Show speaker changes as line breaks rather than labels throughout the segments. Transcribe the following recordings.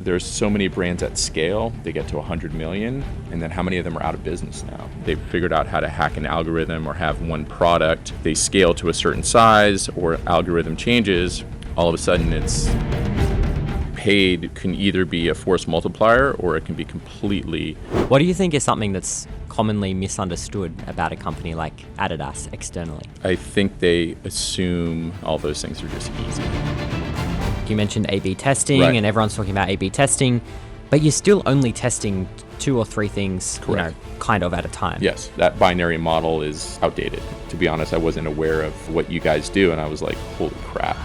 there's so many brands at scale, they get to 100 million, and then how many of them are out of business now? They've figured out how to hack an algorithm or have one product. They scale to a certain size or algorithm changes. All of a sudden it's paid can either be a force multiplier or it can be completely...
What do you think is something that's commonly misunderstood about a company like Adidas externally?
I think they assume all those things are just easy.
You mentioned A/B testing,
Right.
and everyone's talking about A/B testing, but you're still only testing 2 or 3 things,
Correct.
kind of at a time.
Yes, that binary model is outdated. To be honest, I wasn't aware of what you guys do, and I was like, holy crap.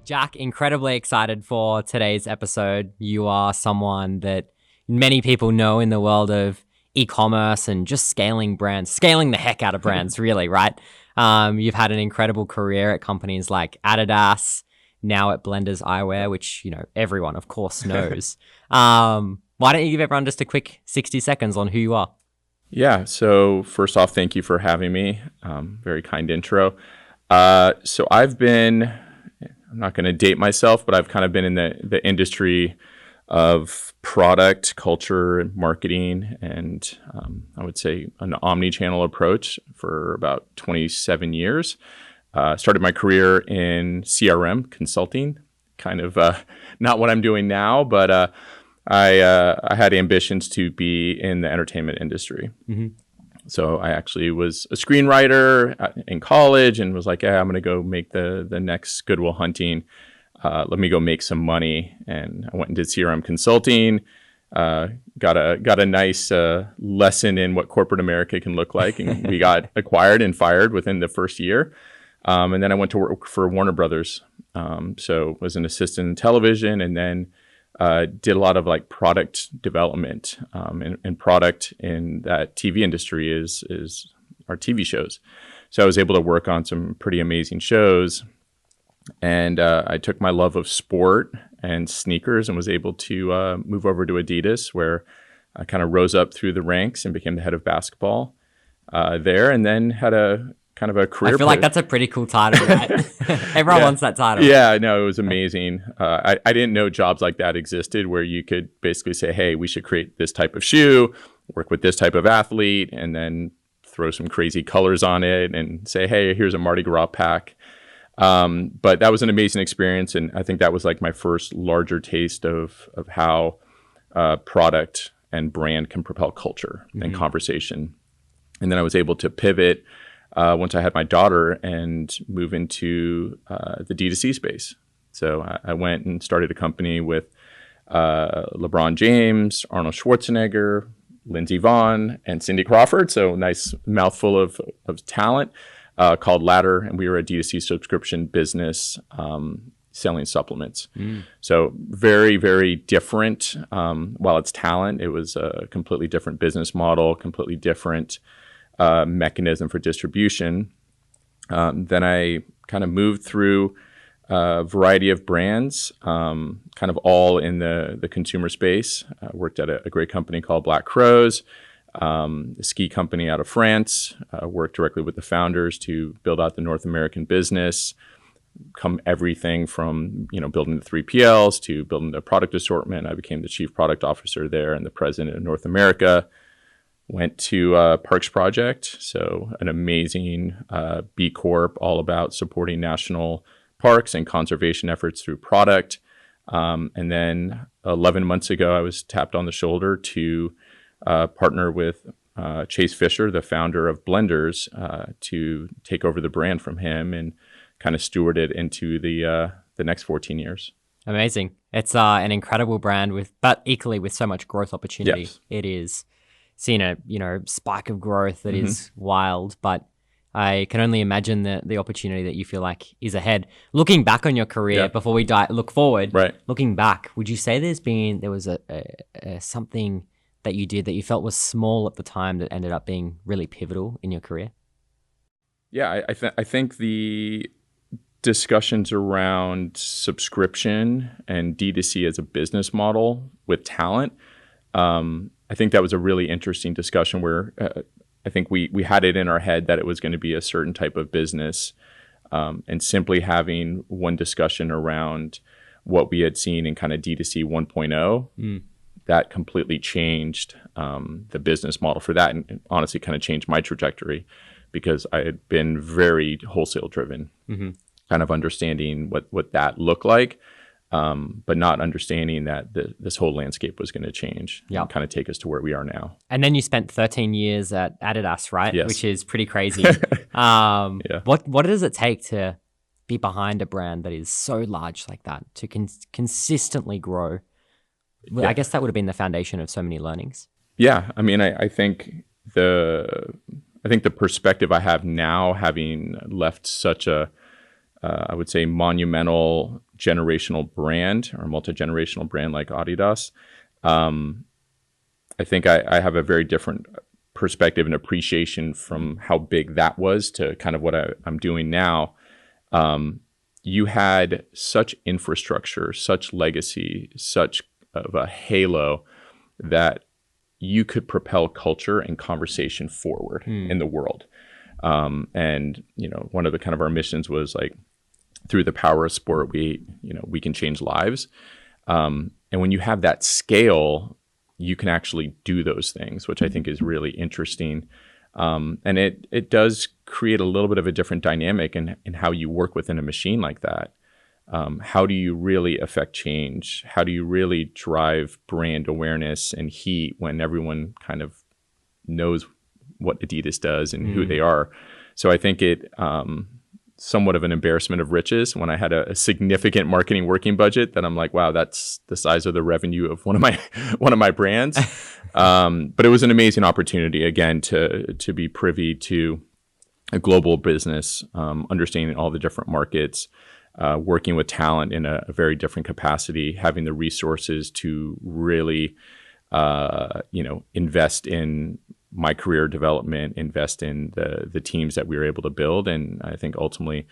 Jack, incredibly excited for today's episode. You are someone that many people know in the world of e-commerce and just scaling brands, scaling the heck out of brands, really, right? You've had an incredible career at companies like Adidas, now at Blenders Eyewear, which, everyone, of course, knows. Why don't you give everyone just a quick 60 seconds on who you are?
Yeah, so first off, thank you for having me. Very kind intro. So I've been, I'm not going to date myself, but I've kind of been in the industry of product, culture, and marketing, and I would say an omni-channel approach for about 27 years. Started my career in CRM consulting, kind of not what I'm doing now, but I had ambitions to be in the entertainment industry. Mm-hmm. So I actually was a screenwriter in college and was like, I'm going to go make the next Good Will Hunting. Let me go make some money. And I went and did CRM consulting, got a nice lesson in what corporate America can look like. And we got acquired and fired within the first year. And then I went to work for Warner Brothers. So was an assistant in television, and then did a lot of like product development, and product in that TV industry is our TV shows. So I was able to work on some pretty amazing shows. And I took my love of sport and sneakers and was able to move over to Adidas, where I kind of rose up through the ranks and became the head of basketball there, and then had a kind of a career.
I feel like that's a pretty cool title, right? Everyone wants that title.
Yeah, no, it was amazing. I didn't know jobs like that existed, where you could basically say, hey, we should create this type of shoe, work with this type of athlete, and then throw some crazy colors on it and say, hey, here's a Mardi Gras pack. But that was an amazing experience, and I think that was like my first larger taste of how product and brand can propel culture and conversation. And then I was able to pivot once I had my daughter and move into the D2C space. So I went and started a company with LeBron James, Arnold Schwarzenegger, Lindsey Vonn, and Cindy Crawford. So nice mouthful of talent. Called Ladder, and we were a D2C subscription business selling supplements. So very, very different. While it's talent, it was a completely different business model, completely different mechanism for distribution. Then I kind of moved through a variety of brands, kind of all in the consumer space. I worked at a great company called Black Crows, a ski company out of France, worked directly with the founders to build out the North American business, everything from, building the 3PLs to building the product assortment. I became the chief product officer there and the president of North America. Went to Parks Project, so an amazing B Corp, all about supporting national parks and conservation efforts through product. And then 11 months ago, I was tapped on the shoulder to partner with Chase Fisher, the founder of Blenders, to take over the brand from him and kind of steward it into the next 14 years.
Amazing. It's an incredible brand but equally with so much growth opportunity.
Yes.
It is seen a spike of growth that is wild, but I can only imagine the opportunity that you feel like is ahead. Looking back on your career before we look forward,
right.
Looking back, would you say there was a something that you did that you felt was small at the time that ended up being really pivotal in your career?
Yeah, I think the discussions around subscription and D2C as a business model with talent, I think that was a really interesting discussion where I think we had it in our head that it was going to be a certain type of business, and simply having one discussion around what we had seen in kind of D2C 1.0, that completely changed the business model for that, and honestly kind of changed my trajectory because I had been very wholesale driven, kind of understanding what that looked like, but not understanding that this whole landscape was going to change and kind of take us to where we are now.
And then you spent 13 years at Adidas, right?
Yes.
Which is pretty crazy. What does it take to be behind a brand that is so large like that, to consistently grow? Well, I guess that would have been the foundation of so many learnings.
Yeah, I mean, I think the perspective I have now, having left such a I would say monumental generational brand or multi-generational brand like Adidas, I think I have a very different perspective and appreciation from how big that was to kind of what I'm doing now. You had such infrastructure, such legacy, such of a halo that you could propel culture and conversation forward in the world. And, one of the kind of our missions was like, through the power of sport, we can change lives. And when you have that scale, you can actually do those things, which I think is really interesting. And it does create a little bit of a different dynamic in how you work within a machine like that. How do you really affect change? How do you really drive brand awareness and heat when everyone kind of knows what Adidas does and who they are? So I think it somewhat of an embarrassment of riches when I had a significant marketing working budget that I'm like, wow, that's the size of the revenue of one of my brands. But it was an amazing opportunity, again, to be privy to a global business, understanding all the different markets, working with talent in a very different capacity, having the resources to really, invest in my career development, invest in the teams that we were able to build, and I think ultimately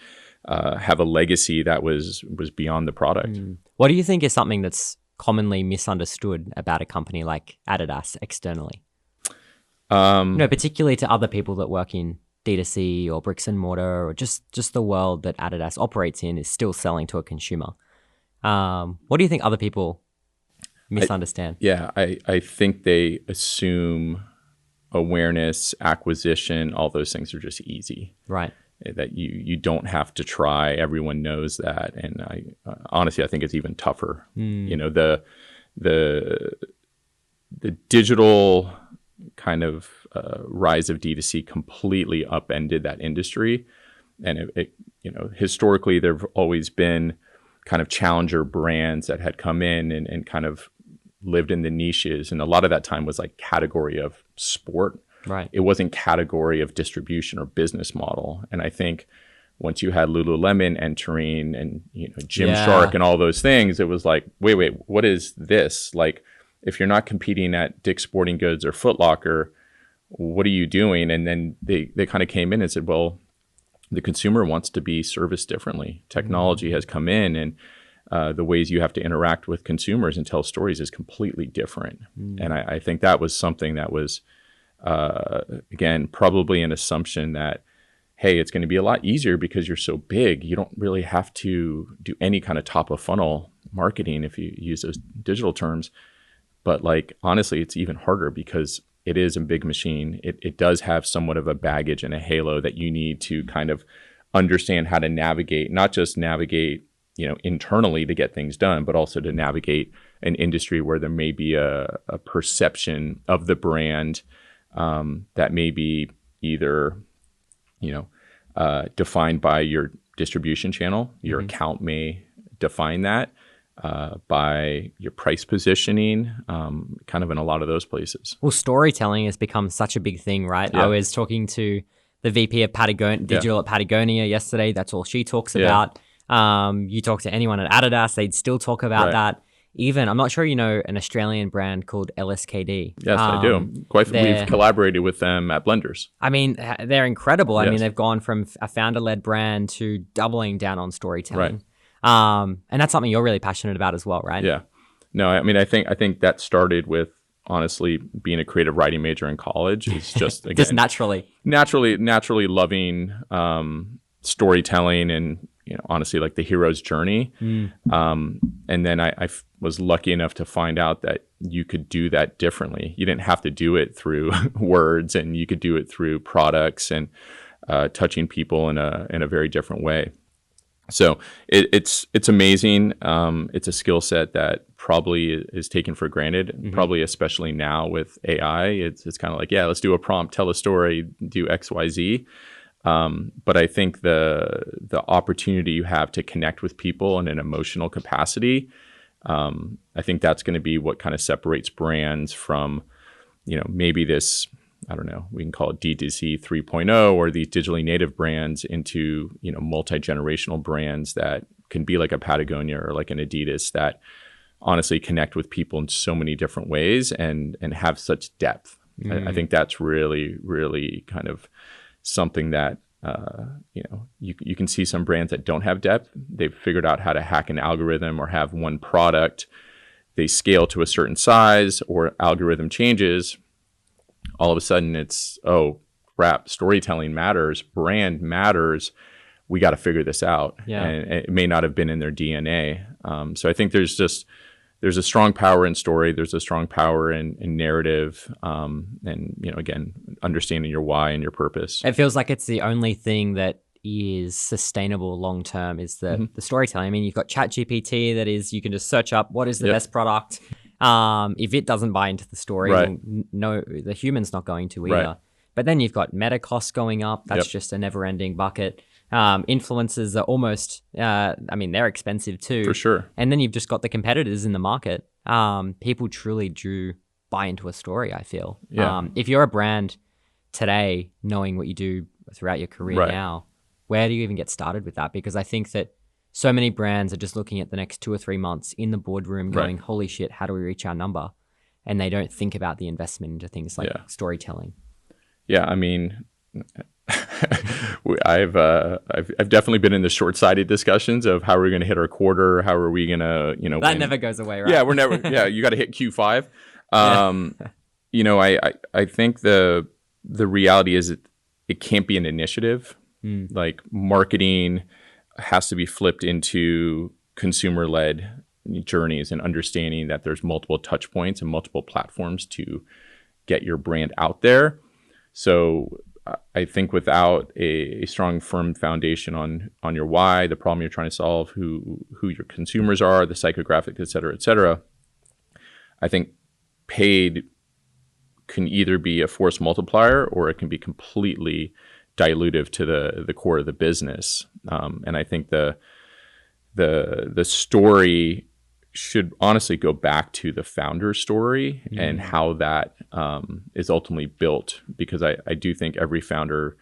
have a legacy that was beyond the product.
What do you think is something that's commonly misunderstood about a company like Adidas externally? Particularly to other people that work in D2C or bricks and mortar, or just the world that Adidas operates in is still selling to a consumer. What do you think other people misunderstand?
I think they assume awareness, acquisition, all those things are just easy.
Right.
That you don't have to try. Everyone knows that. And I honestly, I think it's even tougher. The digital kind of rise of D2C completely upended that industry. And it historically, there have always been kind of challenger brands that had come in and kind of lived in the niches. And a lot of that time was like category of sport.
Right.
It wasn't category of distribution or business model. And I think once you had Lululemon entering and Gymshark and all those things, it was like, wait, what is this? Like, if you're not competing at Dick's Sporting Goods or Foot Locker, what are you doing? And then they kind of came in and said, well, the consumer wants to be serviced differently. Technology has come in, and the ways you have to interact with consumers and tell stories is completely different. And I think that was something that was, again, probably an assumption that, hey, it's going to be a lot easier because you're so big. You don't really have to do any kind of top of funnel marketing, if you use those digital terms. But like, honestly, it's even harder because it is a big machine. It does have somewhat of a baggage and a halo that you need to kind of understand how to navigate, not just navigate, internally to get things done, but also to navigate an industry where there may be a perception of the brand that may be either, defined by your distribution channel. Your account may define that by your price positioning, kind of in a lot of those plays.
Well, storytelling has become such a big thing, right? I was talking to the VP of digital at Patagonia yesterday. That's all she talks about. You talk to anyone at Adidas, they'd still talk about that. Even, I'm not sure you know an Australian brand called LSKD.
Yes, I do. We've collaborated with them at Blenders.
I mean, they're incredible. I mean, they've gone from a founder-led brand to doubling down on storytelling. And that's something you're really passionate about as well, right?
Yeah. No, I mean, I think that started with, honestly, being a creative writing major in college. It's just, again,
just naturally
loving storytelling and honestly, like the hero's journey. And then I was lucky enough to find out that you could do that differently. You didn't have to do it through words, and you could do it through products and touching people in a very different way. So it's amazing. It's a skill set that probably is taken for granted, probably especially now with AI. It's kind of like, yeah, let's do a prompt, tell a story, do X, Y, Z. But I think the opportunity you have to connect with people in an emotional capacity, I think that's going to be what kind of separates brands from, maybe this, I don't know, we can call it D2C 3.0 or these digitally native brands into, multi-generational brands that can be like a Patagonia or like an Adidas that honestly connect with people in so many different ways and have such depth. I think that's really, really kind of something that, you can see some brands that don't have depth. They've figured out how to hack an algorithm or have one product. They scale to a certain size or algorithm changes. All of a sudden it's, oh, crap, storytelling matters, brand matters. We got to figure this out.
Yeah.
And it may not have been in their DNA. So I think there's a strong power in story. There's a strong power in narrative. And, again, understanding your why and your purpose.
It feels like it's the only thing that is sustainable long term is the storytelling. I mean, you've got ChatGPT that is, you can just search up what is the best product. If it doesn't buy into the story,
Right.
no, the human's not going to either.
Right.
But then you've got meta costs going up. That's just a never ending bucket. Influencers are almost, they're expensive too.
For sure.
And then you've just got the competitors in the market. People truly do buy into a story, I feel.
Yeah.
If you're a brand today, knowing what you do throughout your career
Right.
now, where do you even get started with that? Because I think that so many brands are just looking at the next 2 or 3 months in the boardroom going, holy shit, how do we reach our number? And they don't think about the investment into things like storytelling.
Yeah, I mean, I've definitely been in the short-sighted discussions of how are we going to hit our quarter, how are we going to,
that
win.
never goes away, right?
Yeah, we're never. Yeah, you got to hit Q5. I think the reality is it can't be an initiative. Like marketing has to be flipped into consumer-led journeys and understanding that there's multiple touch points and multiple platforms to get your brand out there. So I think without a strong, firm foundation on your why, the problem you're trying to solve, who your consumers are, the psychographic, et cetera, I think paid can either be a force multiplier or it can be completely dilutive to the core of the business. And I think the story should honestly go back to the founder's story and how that is ultimately built, because I do think every founder,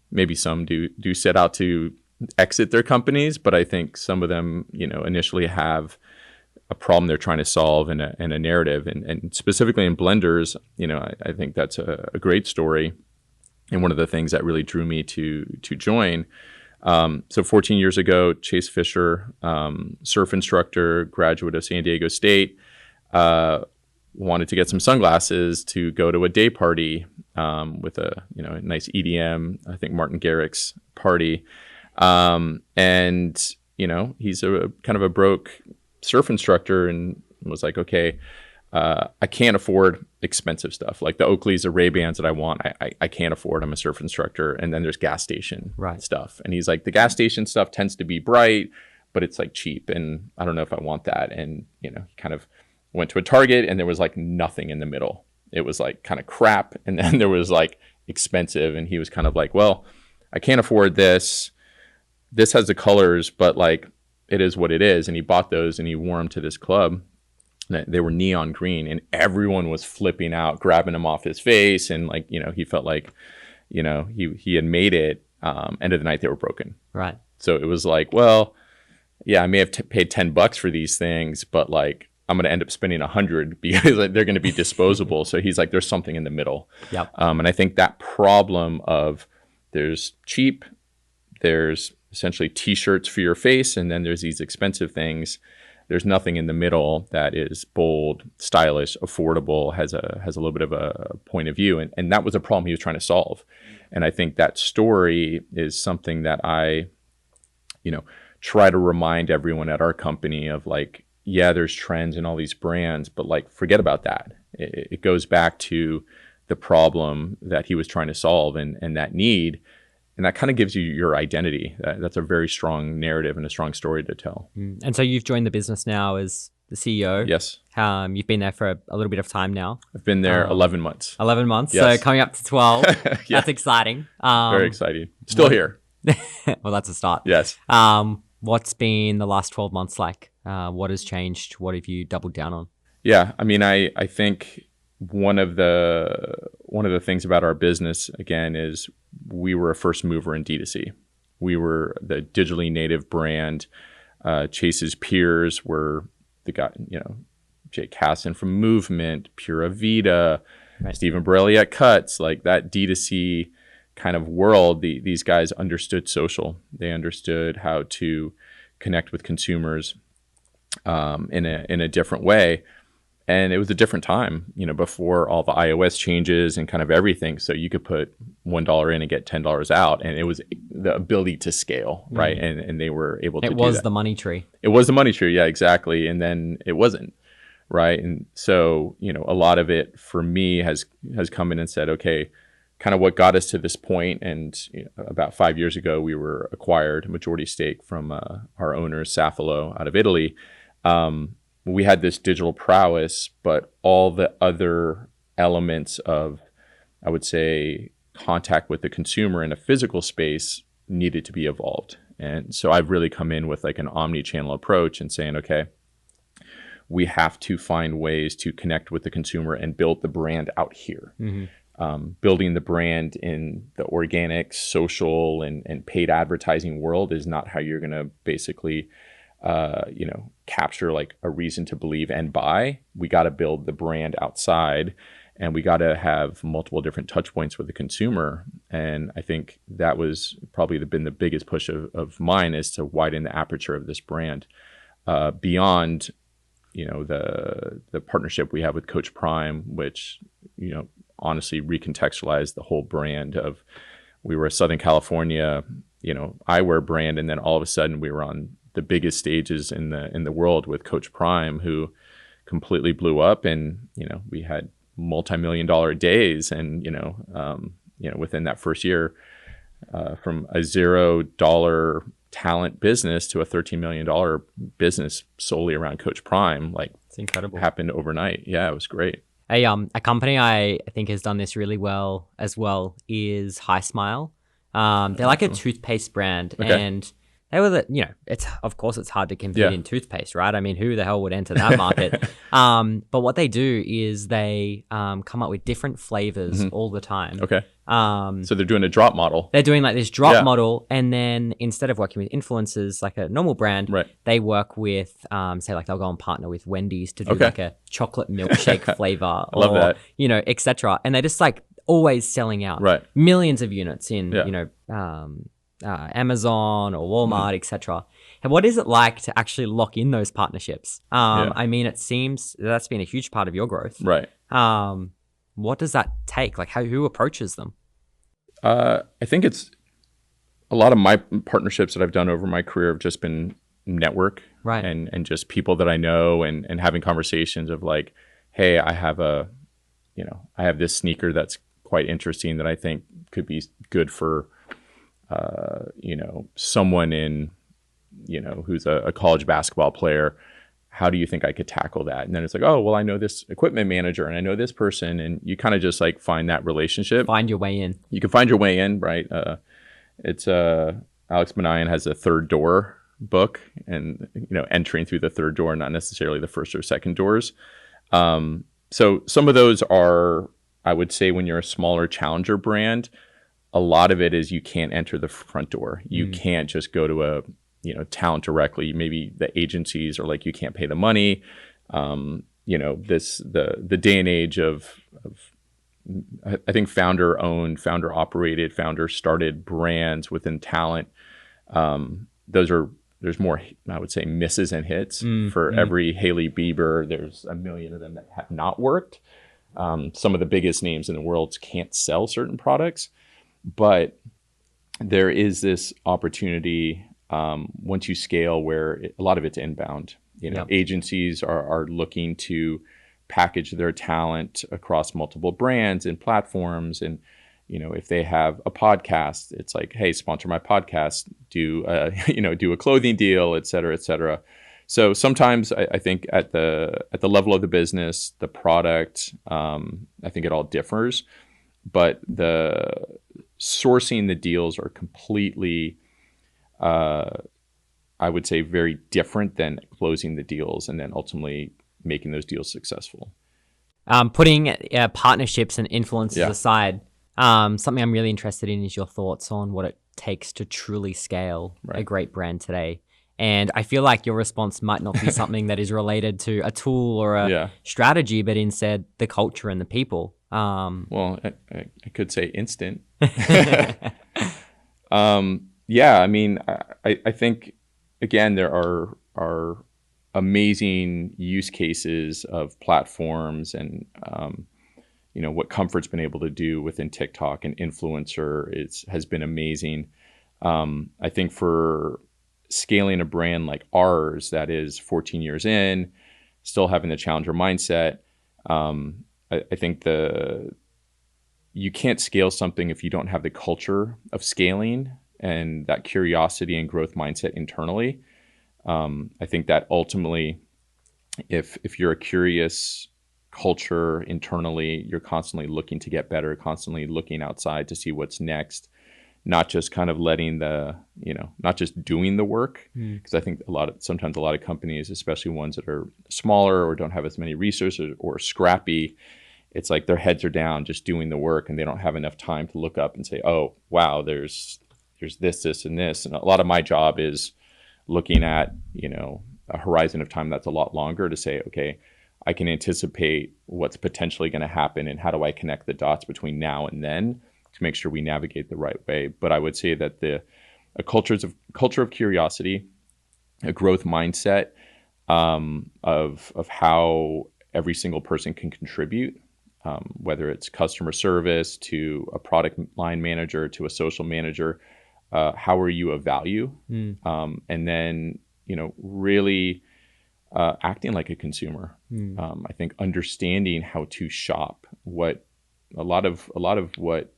maybe some do set out to exit their companies, but I think some of them, initially have a problem they're trying to solve in a narrative, and specifically in blenders, I think that's a great story. And one of the things that really drew me to join. So 14 years ago, Chase Fisher, surf instructor, graduate of San Diego State, wanted to get some sunglasses to go to a day party with a nice EDM, I think Martin Garrix's party. And he's a kind of a broke surf instructor and was like, okay, I can't afford expensive stuff like the Oakleys or Ray-Bans that I want. I can't afford. I'm a surf instructor. And then there's gas station stuff. And he's like, the gas station stuff tends to be bright, but it's like cheap. And I don't know if I want that. And, he kind of went to a Target and there was like nothing in the middle. It was like kind of crap. And then there was like expensive. And he was kind of like, well, I can't afford this. This has the colors, but like it is what it is. And he bought those and he wore them to this club. They were neon green and everyone was flipping out, grabbing him off his face. And like, he felt like, he had made it. End of the night, they were broken.
Right.
So it was like, well, yeah, I may have paid $10 for these things, but like, I'm going to end up spending $100 because like, they're going to be disposable. So he's like, there's something in the middle.
Yep.
And I think that problem of there's cheap, there's essentially t-shirts for your face. And then there's these expensive things. There's nothing in the middle that is bold, stylish, affordable, has a little bit of a point of view. And that was a problem he was trying to solve. And I think that story is something that I try to remind everyone at our company of like, yeah, there's trends in all these brands, but like, forget about that. It goes back to the problem that he was trying to solve and that need. And that kind of gives you your identity. That's a very strong narrative and a strong story to tell.
And so you've joined the business now as the CEO.
Yes.
You've been there for a little bit of time now.
I've been there 11 months.
11 months.
Yes.
So coming up to 12.
Yeah.
That's exciting.
Very exciting. Still here.
Well, that's a start.
Yes.
What's been the last 12 months like? What has changed? What have you doubled down on?
Yeah. I mean, I think one of the things about our business, again, is we were a first mover in D2C. We were the digitally native brand. Chase's peers were the guy, Jake Hassan from Movement, Pura Vida,
Right.
Stephen Borelli at Cuts, like that D2C kind of world. These guys understood social. They understood how to connect with consumers in a different way. And it was a different time, before all the iOS changes and kind of everything. So you could put $1 in and get $10 out. And it was the ability to scale, right? And they were able to do that.
It was the money tree.
It was the money tree. Yeah, exactly. And then it wasn't, right? And so, a lot of it for me has come in and said, okay, kind of what got us to this point. And about 5 years ago, we were acquired a majority stake from our owner, Safilo, out of Italy. We had this digital prowess, but all the other elements of, I would say, contact with the consumer in a physical space needed to be evolved. And so I've really come in with like an omni-channel approach and saying, okay, we have to find ways to connect with the consumer and build the brand out here. Building the brand in the organic, social, and paid advertising world is not how you're going to basically capture like a reason to believe and buy. We got to build the brand outside, and we got to have multiple different touch points with the consumer. And I think that was probably been the biggest push of mine, is to widen the aperture of this brand beyond, the partnership we have with Coach Prime, which, honestly recontextualized the whole brand of, we were a Southern California, eyewear brand. And then all of a sudden we were on the biggest stages in the world with Coach Prime, who completely blew up, and we had multi-million-dollar days, and within that first year, from a $0 talent business to a $13 million business solely around Coach Prime, like,
It's incredible.
happened overnight. Yeah, it was great.
A company I think has done this really well as well is High Smile. They're like a toothpaste brand,
Okay.
and they were it's hard to compete
Yeah.
in toothpaste, right? I mean, who the hell would enter that market? But what they do is they come up with different flavors all the time.
Okay. So they're doing a drop model.
They're doing like this drop
Yeah.
model, and then instead of working with influencers like a normal brand,
Right.
they work with, say, like they'll go and partner with Wendy's to do
Okay.
like a chocolate milkshake flavor,
I love that.
etc. And they're just like always selling out
Right.
millions of units in,
Yeah.
Amazon or Walmart, etc. And what is it like to actually lock in those partnerships?
Yeah.
I mean, it seems that's been a huge part of your growth.
Right.
What does that take? Like, who approaches them?
I think it's a lot of my partnerships that I've done over my career have just been network,
Right.
and just people that I know, and having conversations of like, hey, I have this sneaker that's quite interesting that I think could be good for, someone in, who's a college basketball player. How do you think I could tackle that? And then it's like, oh, well, I know this equipment manager and I know this person. And you kind of just like find that relationship.
Find your way in.
You can find your way in, right? It's Alex Benayan has a third door book, and entering through the third door, not necessarily the first or second doors. So some of those are, I would say, when you're a smaller challenger brand, a lot of it is you can't enter the front door. You can't just go to a talent directly. Maybe the agencies are like, you can't pay the money. The day and age of I think founder owned, founder operated, founder started brands within talent. There's more, I would say, misses and hits. For every Hailey Bieber, there's a million of them that have not worked. Some of the biggest names in the world can't sell certain products, but there is this opportunity once you scale, where a lot of it's inbound.
Yep.
Agencies are looking to package their talent across multiple brands and platforms. And, if they have a podcast, it's like, hey, sponsor my podcast, do a clothing deal, et cetera, et cetera. So sometimes I think at the level of the business, the product, I think it all differs, but the sourcing the deals are completely, I would say, very different than closing the deals and then ultimately making those deals successful.
Putting partnerships and influences
Yeah.
aside, something I'm really interested in is your thoughts on what it takes to truly scale a great brand today. And I feel like your response might not be something that is related to a tool or a strategy, but instead the culture and the people.
Well, I could say instant. I mean, I think, again, there are amazing use cases of platforms and, what Comfort's been able to do within TikTok and influencer has been amazing. I think for scaling a brand like ours that is 14 years in, still having the challenger mindset, I think you can't scale something if you don't have the culture of scaling and that curiosity and growth mindset internally. I think that ultimately, if you're a curious culture internally, you're constantly looking to get better, constantly looking outside to see what's next, not just kind of not just doing the work. Because I think sometimes a lot of companies, especially ones that are smaller or don't have as many resources or scrappy, it's like their heads are down just doing the work and they don't have enough time to look up and say, oh, wow, there's this, and this. And a lot of my job is looking at, a horizon of time that's a lot longer to say, okay, I can anticipate what's potentially going to happen and how do I connect the dots between now and then to make sure we navigate the right way. But I would say that a culture of curiosity, a growth mindset, of how every single person can contribute, whether it's customer service to a product line manager to a social manager, how are you of value? And then, really acting like a consumer. I think understanding how to shop. What a lot of what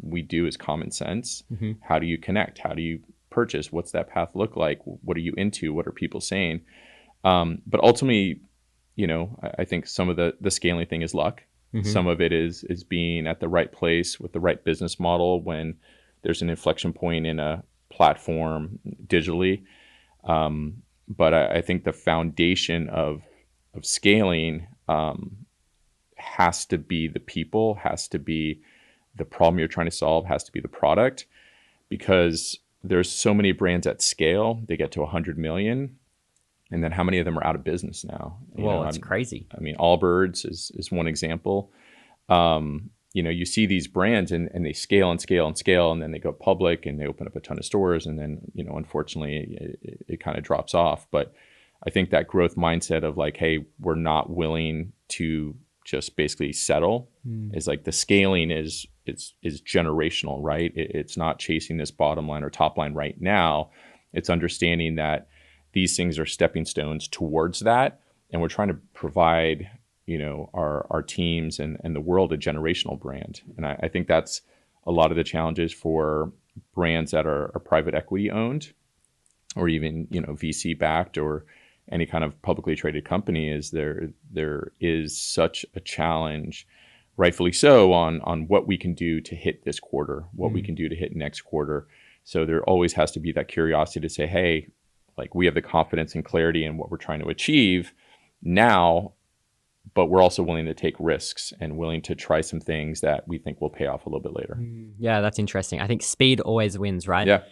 we do is common sense. How do you connect? How do you purchase? What's that path look like? What are you into? What are people saying? But ultimately, I think some of the scaling thing is luck. Some of it is being at the right place with the right business model when there's an inflection point in a platform digitally. But I think the foundation of scaling has to be the people, has to be the problem you're trying to solve, has to be the product, because there's so many brands at scale. They get to 100 million. And then how many of them are out of business now?
It's crazy.
I mean, Allbirds is one example. You see these brands and they scale and scale and scale, and then they go public and they open up a ton of stores, and then, unfortunately, it kind of drops off. But I think that growth mindset of like, hey, we're not willing to just basically settle is like the scaling is generational, right? It's not chasing this bottom line or top line right now. It's understanding that these things are stepping stones towards that, and we're trying to provide our teams and the world a generational brand. And I think that's a lot of the challenges for brands that are private equity owned or even VC backed or any kind of publicly traded company. Is there is such a challenge, rightfully so, on what we can do to hit this quarter, what we can do to hit next quarter. So there always has to be that curiosity to say, hey, like, we have the confidence and clarity in what we're trying to achieve now, but we're also willing to take risks and willing to try some things that we think will pay off a little bit later.
Yeah, that's interesting. I think speed always wins, right?
Yeah.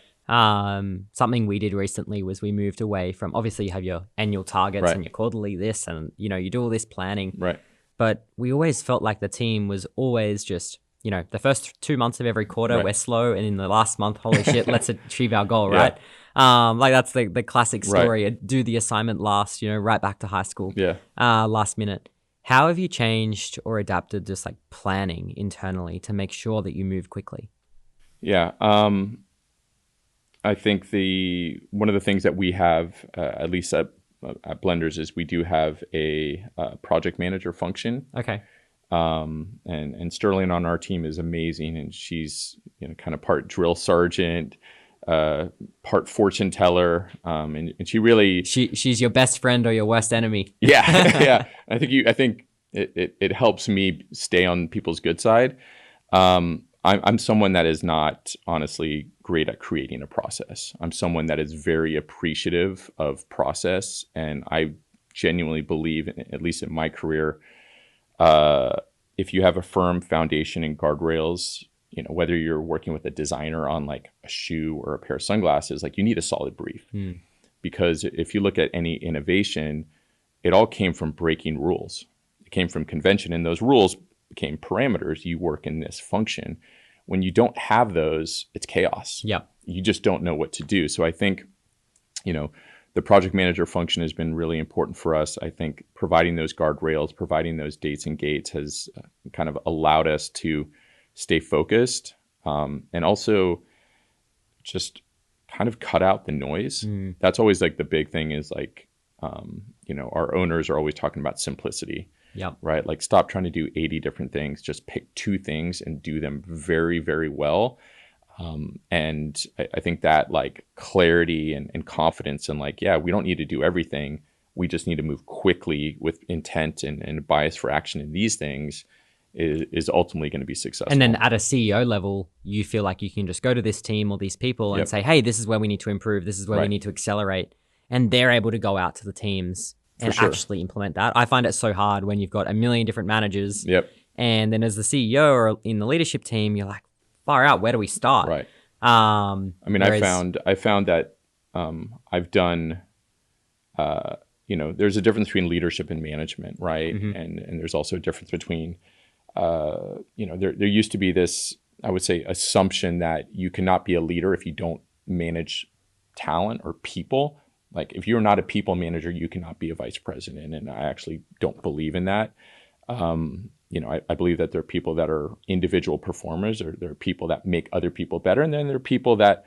Something we did recently was we moved away from, obviously you have your annual targets and your quarterly this, and you do all this planning.
Right.
But we always felt like the team was always just, the first 2 months of every quarter we're slow, and in the last month, holy shit, let's achieve our goal, right? Like that's the classic story. Do the assignment last, right back to high school. Last minute. How have you changed or adapted just like planning internally to make sure that you move quickly?
Yeah. I think one of the things that we have, at least at Blenders, is we do have a project manager function.
Okay.
And Sterling on our team is amazing, and she's kind of part drill sergeant, part fortune teller, and she really
she's your best friend or your worst enemy.
Yeah. Yeah. I think it helps me stay on people's good side. I'm someone that is not honestly great at creating a process. I'm someone that is very appreciative of process, and I genuinely believe, at least in my career, if you have a firm foundation and guardrails, whether you're working with a designer on like a shoe or a pair of sunglasses, like you need a solid brief. Because if you look at any innovation, it all came from breaking rules. It came from convention, and those rules became parameters. You work in this function. When you don't have those, it's chaos.
Yeah.
You just don't know what to do. So I think, the project manager function has been really important for us. I think providing those guardrails, providing those dates and gates has kind of allowed us to stay focused, and also just kind of cut out the noise. That's always like the big thing is like, our owners are always talking about simplicity.
Yeah.
Right. Like stop trying to do 80 different things. Just pick 2 things and do them very, very well. And I think that like clarity and confidence and like, yeah, we don't need to do everything. We just need to move quickly with intent and bias for action in these things is ultimately going to be successful.
And then at a CEO level, you feel like you can just go to this team or these people and say, hey, this is where we need to improve. This is where we need to accelerate. And they're able to go out to the teams and actually implement that. I find it so hard when you've got a million different managers.
Yep.
And then as the CEO or in the leadership team, you're like, far out, where do we start?
Right.
I
I found that I've done, there's a difference between leadership and management, right? And there's also a difference between, there used to be this, I would say, assumption that you cannot be a leader if you don't manage talent or people. Like if you're not a people manager, you cannot be a vice president. And I actually don't believe in that. I believe that there are people that are individual performers, or there are people that make other people better. And then there are people that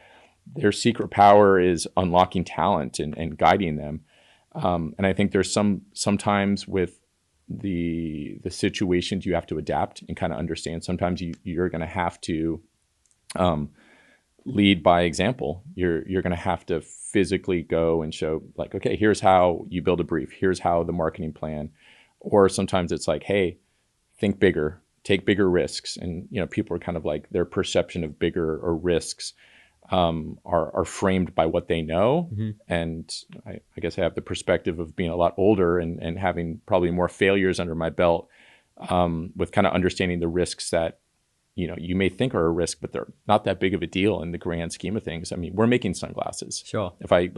their secret power is unlocking talent and guiding them. And I think there's sometimes with the situations you have to adapt and kind of understand. Sometimes you're going to have to lead by example. You're going to have to physically go and show like, okay, here's how you build a brief. Here's how the marketing plan. Or sometimes it's like, hey, think bigger, take bigger risks. And, people are kind of like their perception of bigger or risks are framed by what they know. And I guess I have the perspective of being a lot older and having probably more failures under my belt, with kind of understanding the risks that, you may think are a risk, but they're not that big of a deal in the grand scheme of things. I mean, we're making sunglasses.
Sure.
If I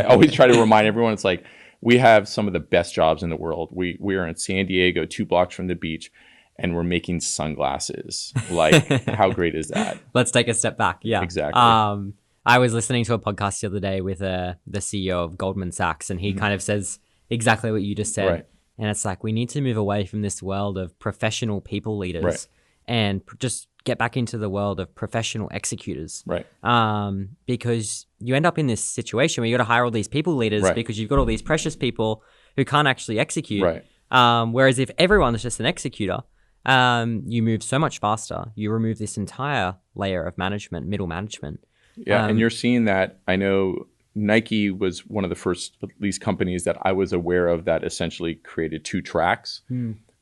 always try to remind everyone, it's like, we have some of the best jobs in the world. We are in San Diego, 2 blocks from the beach, and we're making sunglasses. Like, how great is that?
Let's take a step back. Yeah,
exactly.
I was listening to a podcast the other day with the CEO of Goldman Sachs, and he kind of says exactly what you just said.
Right.
And it's like, we need to move away from this world of professional people leaders and just get back into the world of professional executors.
Right.
Because you end up in this situation where you got to hire all these people leaders because you've got all these precious people who can't actually execute.
Right.
Whereas if everyone is just an executor, you move so much faster. You remove this entire layer of management, middle management.
Yeah, and you're seeing that. I know Nike was one of the first, at least, companies that I was aware of that essentially created 2 tracks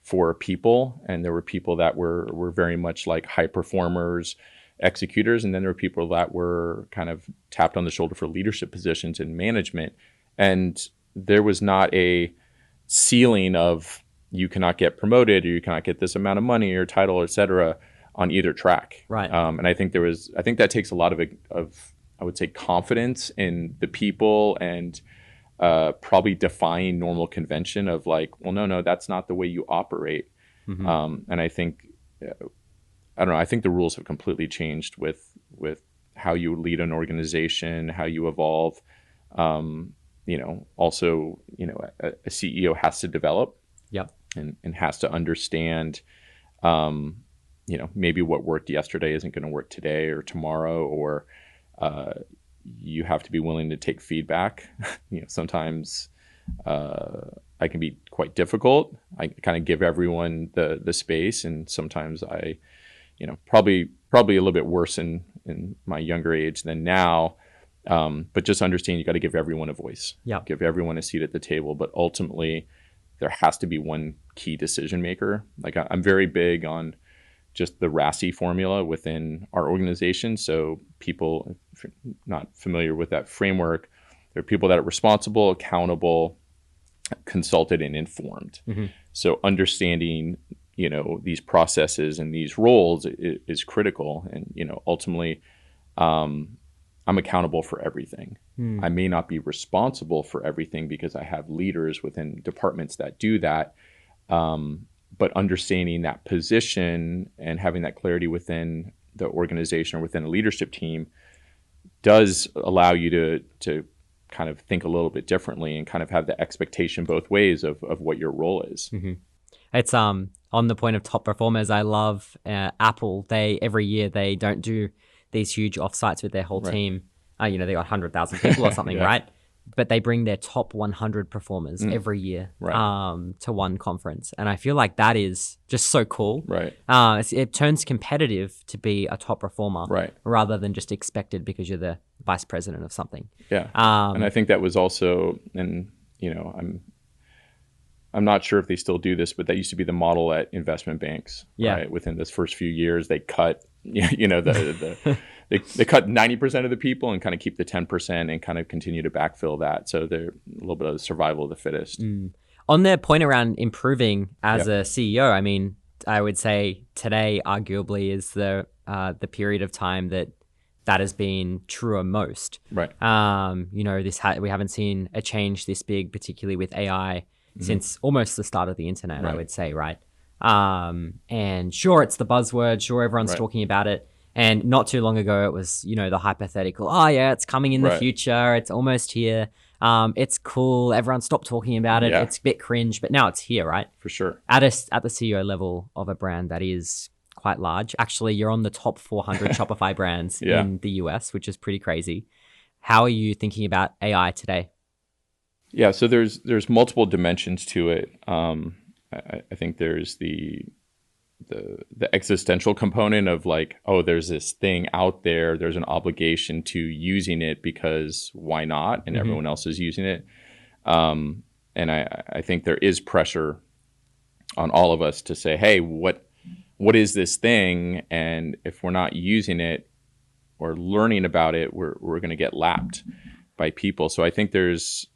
for people. And there were people that were very much like high performers, executors. And then there were people that were kind of tapped on the shoulder for leadership positions in management. And there was not a ceiling of you cannot get promoted or you cannot get this amount of money or title, et cetera, on either track.
Right.
And I think that takes a lot of I would say confidence in the people and probably defying normal convention of like, well, no, that's not the way you operate. And I think, I don't know, I think the rules have completely changed with how you lead an organization, how you evolve. Also, a CEO has to develop.
Yep.
And has to understand, maybe what worked yesterday isn't going to work today or tomorrow, or you have to be willing to take feedback. Sometimes I can be quite difficult. I kind of give everyone the space, and sometimes I, probably a little bit worse in my younger age than now. But just understand you got to give everyone a voice.
Yeah.
Give everyone a seat at the table. But ultimately, there has to be one key decision maker. Like I'm very big on just the RASI formula within our organization. So people, if you're not familiar with that framework, there are people that are responsible, accountable, consulted, and informed. So understanding, these processes and these roles is critical. And, ultimately, I'm accountable for everything. I may not be responsible for everything because I have leaders within departments that do that. But understanding that position and having that clarity within the organization or within a leadership team does allow you to kind of think a little bit differently and kind of have the expectation both ways of what your role is.
It's on the point of top performers. I love Apple. Every year they don't do these huge offsites with their whole team. They got 100,000 people or something, right? But they bring their top 100 performers every year to one conference. And I feel like that is just so cool.
Right.
It turns competitive to be a top performer rather than just expected because you're the vice president of something.
Yeah. And I think that was also, and I'm not sure if they still do this, but that used to be the model at investment banks. Right? Within this first few years, they cut, they cut 90% of the people and kind of keep the 10% and kind of continue to backfill that. So they're a little bit of the survival of the fittest.
On their point around improving as a CEO, I mean, I would say today arguably is the period of time that has been truer most.
Right.
We haven't seen a change this big, particularly with AI, since almost the start of the internet, I would say, right? And sure, it's the buzzword. Sure, everyone's talking about it. And not too long ago, it was, the hypothetical, oh yeah, it's coming in the future. It's almost here. It's cool. Everyone stopped talking about it. It's a bit cringe, but now it's here, right?
For sure.
At the CEO level of a brand that is quite large. Actually, you're on the top 400 Shopify brands in the US, which is pretty crazy. How are you thinking about AI today?
Yeah, so there's multiple dimensions to it. I think there's the existential component of like, oh, there's this thing out there. There's an obligation to using it because why not? And everyone else is using it. And I think there is pressure on all of us to say, hey, what is this thing? And if we're not using it or learning about it, we're going to get lapped by people. So I think there's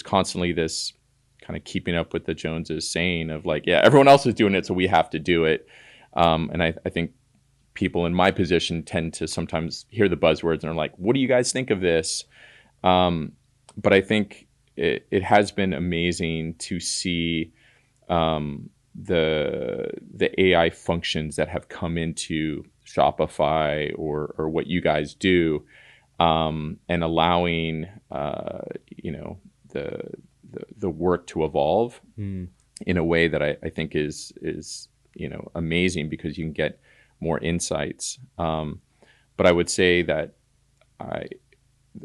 constantly this kind of keeping up with the Joneses saying of like, yeah, everyone else is doing it, so we have to do it. And I think people in my position tend to sometimes hear the buzzwords and are like, what do you guys think of this? But I think it has been amazing to see the AI functions that have come into Shopify or what you guys do, and allowing the work to evolve in a way that I think is amazing because you can get more insights. But I would say that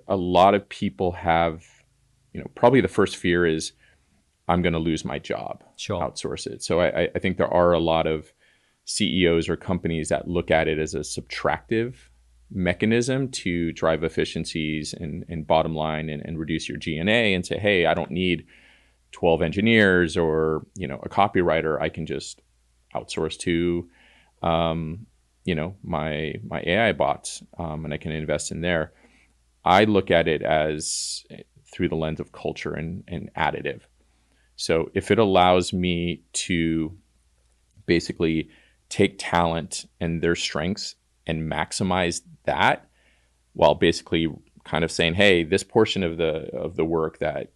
a lot of people have, probably the first fear is I'm going to lose my job, outsource it. So I think there are a lot of CEOs or companies that look at it as a subtractive mechanism to drive efficiencies and bottom line and reduce your G&A and say, hey, I don't need 12 engineers or, a copywriter. I can just outsource to, my AI bots, and I can invest in there. I look at it as through the lens of culture and additive. So if it allows me to basically take talent and their strengths and maximize that while basically kind of saying, hey, this portion of the work that,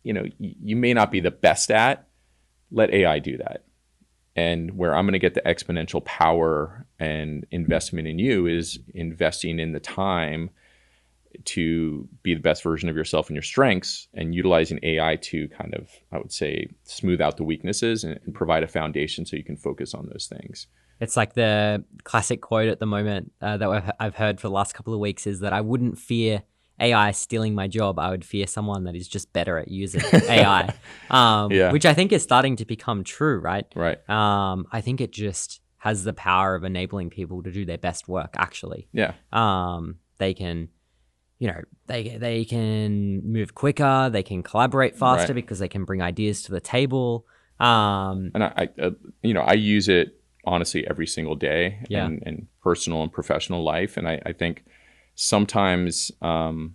you may not be the best at, let AI do that. And where I'm going to get the exponential power and investment in you is investing in the time to be the best version of yourself and your strengths, and utilizing AI to kind of, I would say, smooth out the weaknesses and provide a foundation so you can focus on those things.
It's like the classic quote at the moment that I've heard for the last couple of weeks is that I wouldn't fear AI stealing my job. I would fear someone that is just better at using AI,
Yeah.
which I think is starting to become true, right?
Right.
I think it just has the power of enabling people to do their best work, actually.
Yeah.
They can, they can move quicker, they can collaborate faster
Right.
because they can bring ideas to the table.
And I use it honestly every single day
Yeah.
in personal and professional life. And I think sometimes one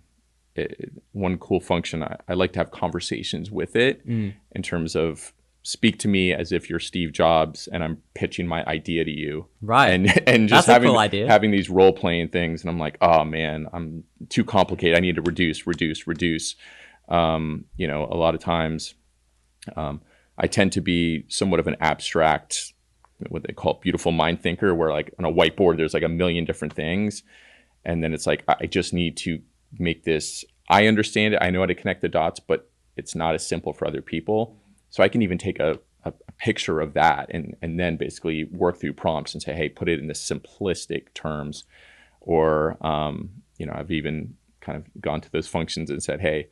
cool function, I like to have conversations with it in terms of speak to me as if you're Steve Jobs and I'm pitching my idea to you.
Right.
And just
That's a cool idea.
having these role playing things. And I'm like, oh man, I'm too complicated. I need to reduce. A lot of times I tend to be somewhat of an abstract, what they call beautiful mind thinker, where like on a whiteboard, there's like a million different things. And then it's like, I just need to make this, I understand it. I know how to connect the dots, but it's not as simple for other people. So I can even take a picture of that and then basically work through prompts and say, hey, put it in the simplistic terms. Or, I've even kind of gone to those functions and said, hey,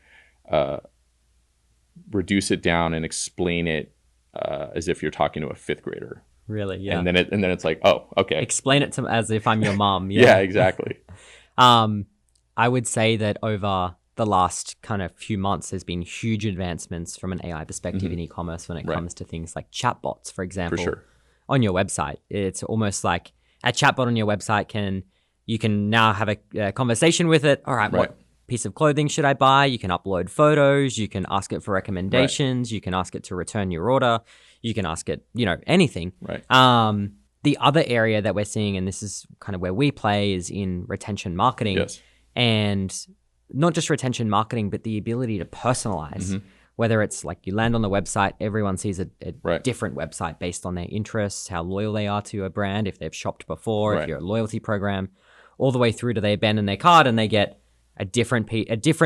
reduce it down and explain it as if you're talking to a fifth grader.
Really, yeah.
And then it's like, oh, okay.
Explain it to as if I'm your mom.
Yeah, exactly.
I would say that over the last kind of few months, there's been huge advancements from an AI perspective in e-commerce when it comes to things like chatbots, for example,
For sure.
on your website. It's almost like a chatbot on your website you can now have a conversation with it. All right, what piece of clothing should I buy? You can upload photos. You can ask it for recommendations. You can ask it to return your order. You can ask it, anything.
Right.
The other area that we're seeing, and this is kind of where we play, is in retention marketing.
Yes.
And not just retention marketing, but the ability to personalize. Whether it's like you land on the website, everyone sees a different website based on their interests, how loyal they are to a brand, if they've shopped before, if you're a loyalty program, all the way through to they abandon their cart and they get a different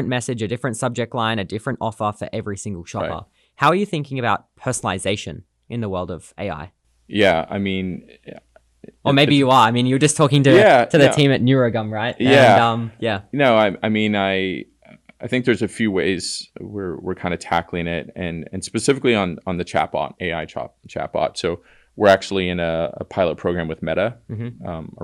message, a different subject line, a different offer for every single shopper.
Right.
How are you thinking about personalization in the world of AI?
Yeah, I mean...
Or maybe you are. I mean, you were just talking to the team at Neurogum, right?
Yeah.
And, yeah.
No, I think there's a few ways we're kind of tackling it, and specifically on the chatbot, AI chatbot. So we're actually in a pilot program with Meta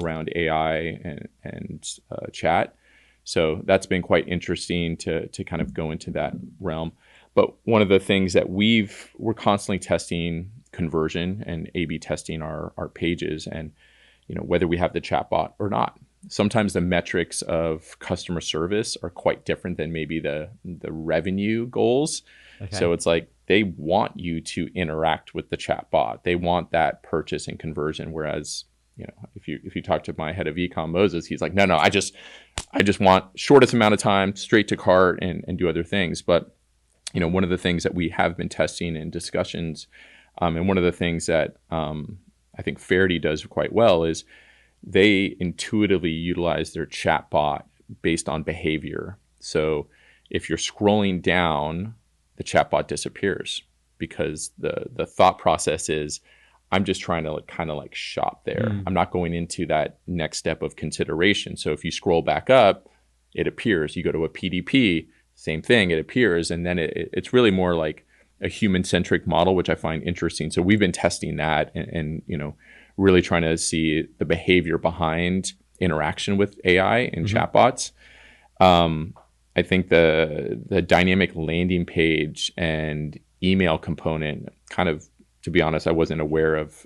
around AI and chat. So that's been quite interesting to kind of go into that realm. But one of the things that we're constantly testing conversion and A/B testing our pages, and whether we have the chatbot or not. Sometimes the metrics of customer service are quite different than maybe the revenue goals. Okay. So it's like they want you to interact with the chatbot. They want that purchase and conversion. Whereas, if you talk to my head of ecom, Moses, he's like, no, I just want shortest amount of time, straight to cart, and do other things. But one of the things that we have been testing in discussions, and one of the things that I think Faraday does quite well is they intuitively utilize their chatbot based on behavior. So if you're scrolling down, the chatbot disappears because the thought process is, I'm just trying to kind of shop there. I'm not going into that next step of consideration. So if you scroll back up, it appears. You go to a PDP, same thing, it appears. And then it's really more like a human-centric model, which I find interesting. So we've been testing that and really trying to see the behavior behind interaction with AI and chatbots. I think the dynamic landing page and email component, kind of, to be honest, I wasn't aware of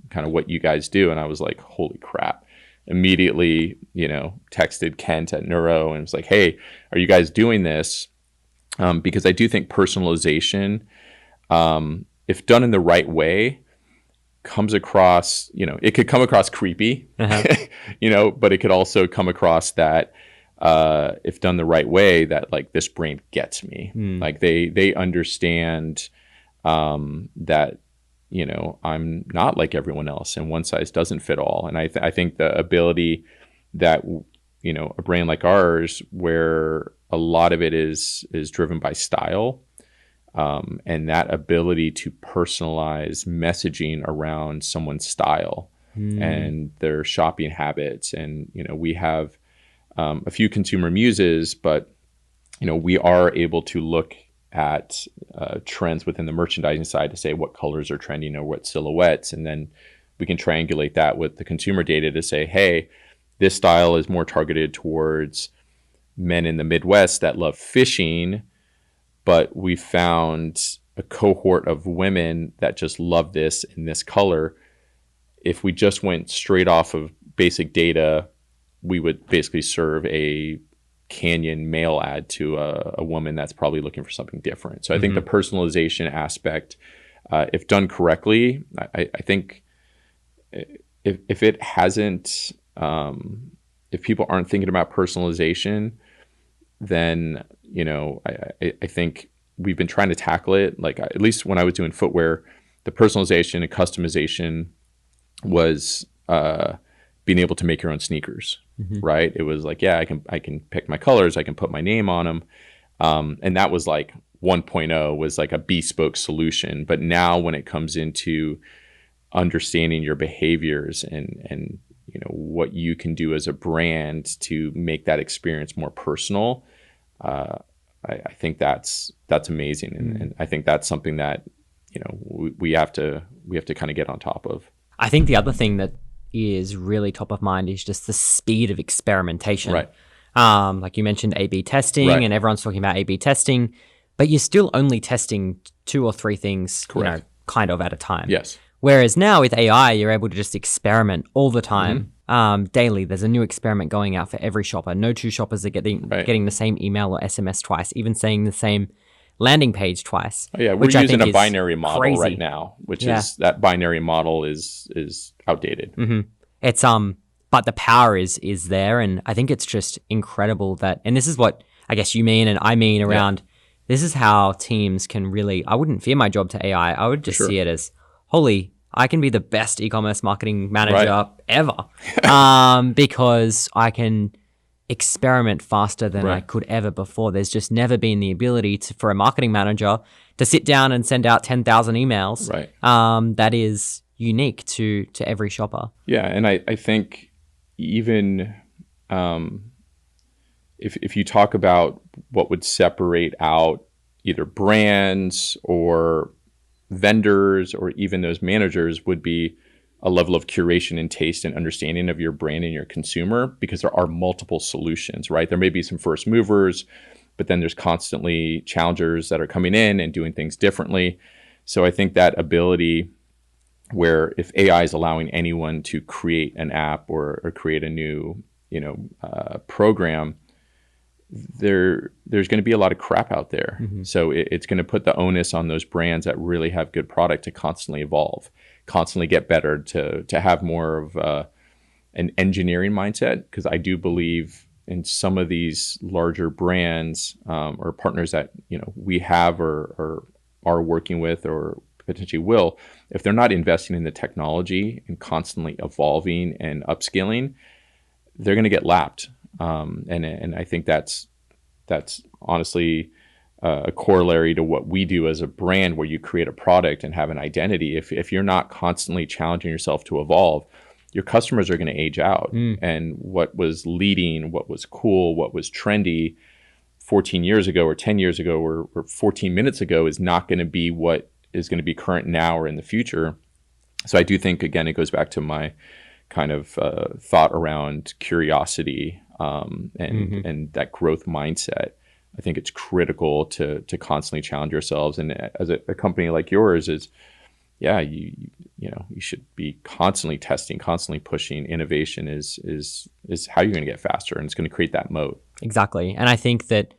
kind of what you guys do. And I was like, holy crap. Immediately, texted Kent at Neuro and was like, hey, are you guys doing this? Because I do think personalization, if done in the right way, comes across, it could come across creepy, but it could also come across that if done the right way, that like this brand gets me. Like they understand that, I'm not like everyone else and one size doesn't fit all. And I think the ability that, a brand like ours, where a lot of it is driven by style, and that ability to personalize messaging around someone's style and their shopping habits. And, we have a few consumer muses, but, we are able to look at trends within the merchandising side to say what colors are trending or what silhouettes. And then we can triangulate that with the consumer data to say, hey, this style is more targeted towards men in the Midwest that love fishing, but we found a cohort of women that just love this in this color. If we just went straight off of basic data, we would basically serve a Canyon male ad to a woman that's probably looking for something different. So I think the personalization aspect, if done correctly, I think if it hasn't, if people aren't thinking about personalization, then, I think we've been trying to tackle it. Like, at least when I was doing footwear, the personalization and customization was being able to make your own sneakers, right? It was like, yeah, I can pick my colors, I can put my name on them. And that was like 1.0 was like a bespoke solution. But now when it comes into understanding your behaviors and what you can do as a brand to make that experience more personal, I think that's amazing. And I think that's something that, we have to kind of get on top of.
I think the other thing that is really top of mind is just the speed of experimentation.
Right.
Like you mentioned A/B testing,
Right.
and everyone's talking about A/B testing, but you're still only testing 2 or 3 things,
Correct.
kind of at a time.
Yes.
Whereas now with AI, you're able to just experiment all the time. Daily, there's a new experiment going out for every shopper. No 2 shoppers are getting the same email or SMS twice, even saying the same landing page twice.
Oh, yeah, we're
which I
using
think
a
is
binary model
crazy.
right now, which is that binary model is outdated.
It's but the power is there, and I think it's just incredible that, and this is what I guess you mean and I mean around. This is how teams can really. I wouldn't fear my job to AI. I would just see it as, holy, I can be the best e-commerce marketing manager ever, because I can experiment faster than I could ever before. There's just never been the ability for a marketing manager to sit down and send out 10,000 emails.
Right.
That is unique to every shopper.
Yeah, and I think even if you talk about what would separate out either brands or vendors or even those managers would be a level of curation and taste and understanding of your brand and your consumer, because there are multiple solutions, right? There may be some first movers, but then there's constantly challengers that are coming in and doing things differently. So I think that ability where if AI is allowing anyone to create an app or create a new, program, there's going to be a lot of crap out there. So it's going to put the onus on those brands that really have good product to constantly evolve, constantly get better, to have more of an engineering mindset. Because I do believe in some of these larger brands or partners that we have or are working with or potentially will, if they're not investing in the technology and constantly evolving and upskilling, they're going to get lapped. And I think that's honestly a corollary to what we do as a brand, where you create a product and have an identity. If you're not constantly challenging yourself to evolve, your customers are going to age out. And what was leading, what was cool, what was trendy 14 years ago or 10 years ago or 14 minutes ago is not going to be what is going to be current now or in the future. So I do think, again, it goes back to my kind of thought around curiosity and that growth mindset. I think it's critical to constantly challenge yourselves. And as a company like yours is, you should be constantly testing, constantly pushing. Innovation is how you're going to get faster, and it's going to create that moat.
Exactly. And I think that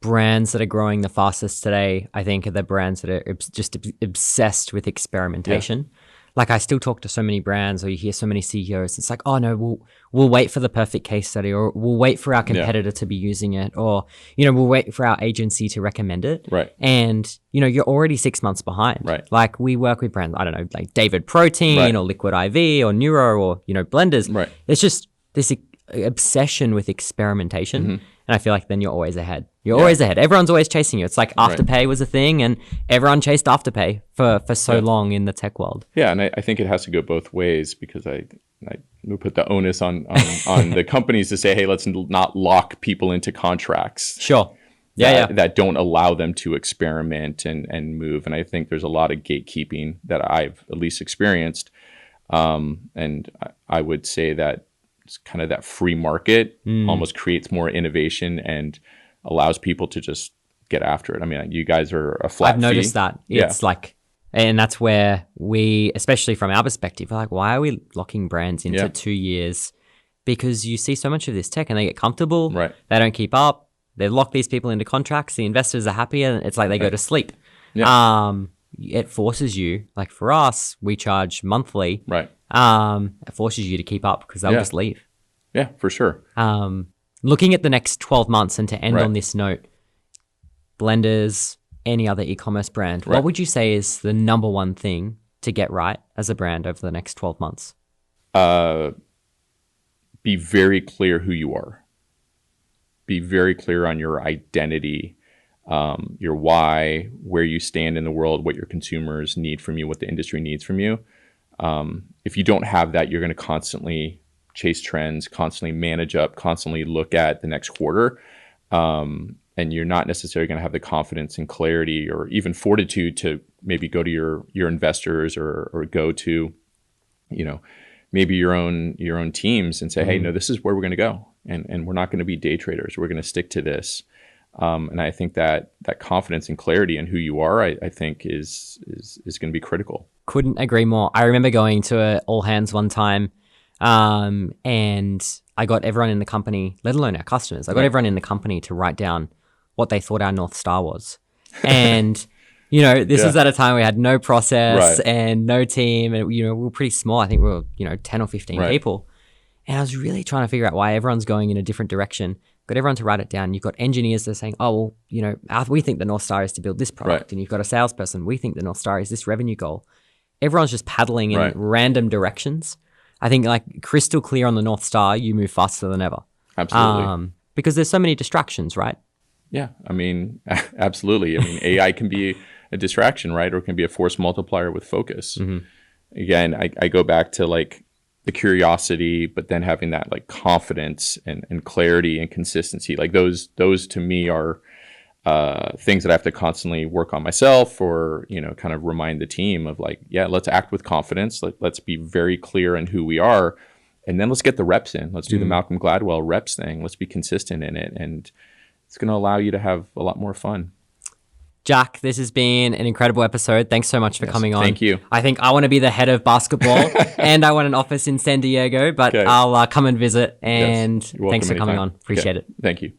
brands that are growing the fastest today, I think, are the brands that are just obsessed with experimentation. Yeah. Like, I still talk to so many brands, or you hear so many CEOs. It's like, oh no, we'll wait for the perfect case study, or we'll wait for our competitor to be using it, or we'll wait for our agency to recommend it.
Right.
And you're already 6 months behind.
Right.
Like, we work with brands, I don't know, like David Protein or Liquid IV or Neuro or Blenders.
Right.
It's just this obsession with experimentation. And I feel like then you're always ahead. You're always ahead. Everyone's always chasing you. It's like Afterpay was a thing, and everyone chased Afterpay for so long in the tech world.
Yeah, and I think it has to go both ways, because I put the onus on the companies to say, hey, let's not lock people into contracts.
Sure.
That don't allow them to experiment and move. And I think there's a lot of gatekeeping that I've at least experienced. And I would say that it's kind of that free market almost creates more innovation and allows people to just get after it. I mean, you guys are a flat
I've noticed
fee.
that. It's like, and that's where we, especially from our perspective, are like, why are we locking brands into 2 years? Because you see so much of this tech and they get comfortable.
Right.
They don't keep up. They lock these people into contracts. The investors are happy, and it's like they go to sleep.
Yeah.
It forces you, like for us, we charge monthly.
Right.
It forces you to keep up because they'll just leave.
Yeah, for sure.
Looking at the next 12 months, and to end on this note, Blenders, any other e-commerce brand, what would you say is the number one thing to get right as a brand over the next 12 months?
Be very clear who you are. Be very clear on your identity, your why, where you stand in the world, what your consumers need from you, what the industry needs from you. If you don't have that, you're going to constantly chase trends, constantly manage up, constantly look at the next quarter. And you're not necessarily going to have the confidence and clarity or even fortitude to maybe go to your investors or go to, maybe your own teams and say, hey, no, this is where we're going to go. And we're not going to be day traders. We're going to stick to this. And I think that confidence and clarity in who you are, I think is going to be critical.
Couldn't agree more. I remember going to a all hands one time, and I got everyone in the company, let alone our customers, I got everyone in the company to write down what they thought our North Star was. And, this was at a time we had no process and no team. And, we were pretty small. I think we were, 10 or 15 people. And I was really trying to figure out why everyone's going in a different direction. Got everyone to write it down. You've got engineers that are saying, oh, well, we think the North Star is to build this product.
Right.
And you've got a salesperson. We think the North Star is this revenue goal. Everyone's just paddling in random directions. I think like crystal clear on the North Star, you move faster than ever.
Absolutely.
Because there's so many distractions, right?
Yeah. I mean, absolutely. I mean, AI can be a distraction, right? Or it can be a force multiplier with focus. Again, I go back to like the curiosity, but then having that like confidence and clarity and consistency. Like those to me are things that I have to constantly work on myself, or kind of remind the team of like, let's act with confidence. Let's be very clear in who we are, and then let's get the reps in. Let's do the Malcolm Gladwell reps thing. Let's be consistent in it, and it's going to allow you to have a lot more fun.
Jack, this has been an incredible episode. Thanks so much for coming on.
Thank you.
I think I want to be the head of basketball and I want an office in San Diego, but I'll come and visit, and thanks for coming on. Appreciate it.
Thank you.